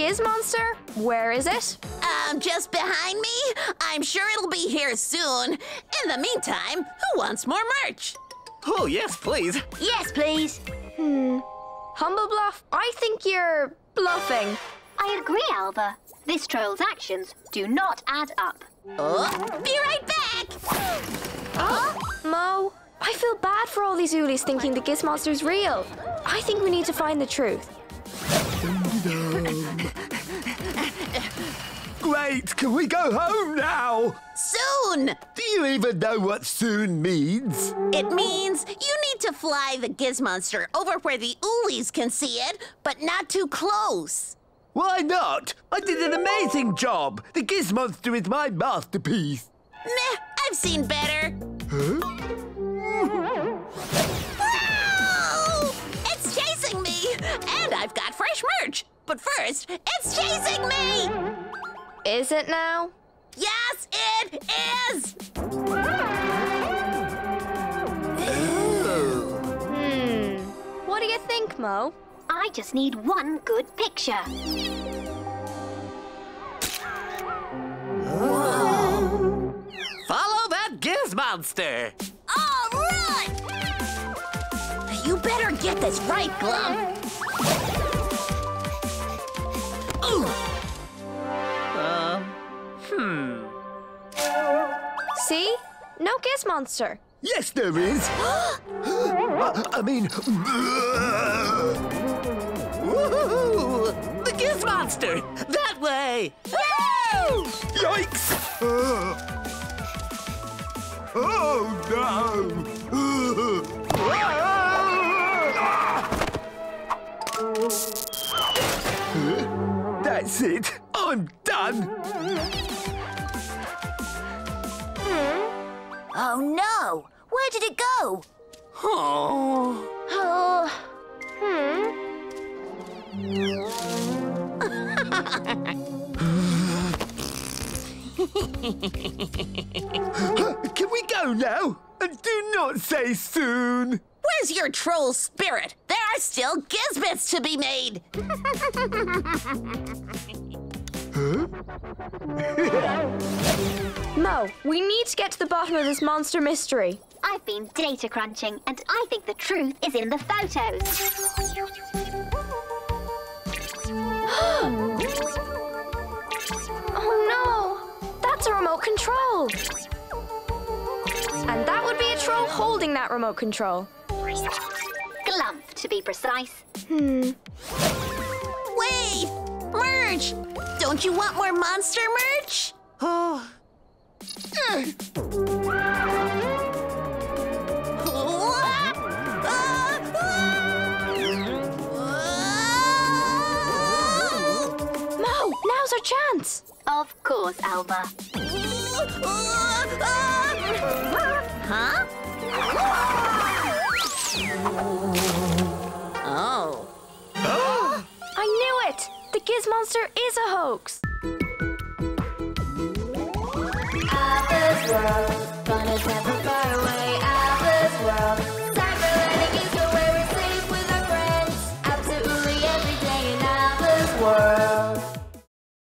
Giz Monster? Where is it? Just behind me. I'm sure it'll be here soon. In the meantime, who wants more merch? Oh, yes, please. Yes, please. Humble Bluff, I think you're bluffing. I agree, Alva. This troll's actions do not add up. Be right back. Mo, I feel bad for all these Oolies thinking the Giz Monster's real. I think we need to find the truth. Great, can we go home now? Soon. Do you even know what soon means? It means you need to fly the Giz Monster over where the Oolies can see it, but not too close. Why not? I did an amazing job. The Giz Monster is my masterpiece. Meh, I've seen better. Huh? Whoa! It's chasing me, and I've got fresh merch. But first, it's chasing me. Is it now? Yes, it is. What do you think, Mo? I just need one good picture. Follow that Giz Monster. All right. You better get this right, Glum. Ooh. See? No Giz Monster. Yes, there is. I mean... Woohoo! The Giz Monster! That way! Woo! Yikes! Oh, no! That's it. I'm done. Oh, no. Where did it go? Oh. Can we go now? And do not say soon. Where's your troll spirit? There are still Gizbits to be made. Mo, we need to get to the bottom of this monster mystery. I've been data crunching, and I think the truth is in the photos. Oh no! That's a remote control. And that would be a troll holding that remote control. Glump, to be precise. Wait! Merch! Don't you want more monster merch? Oh. Mo, now's our chance. Of course, Alva. Huh? Oh. I knew it! The Giz Monster is a hoax. Alva's world, fun is never fun.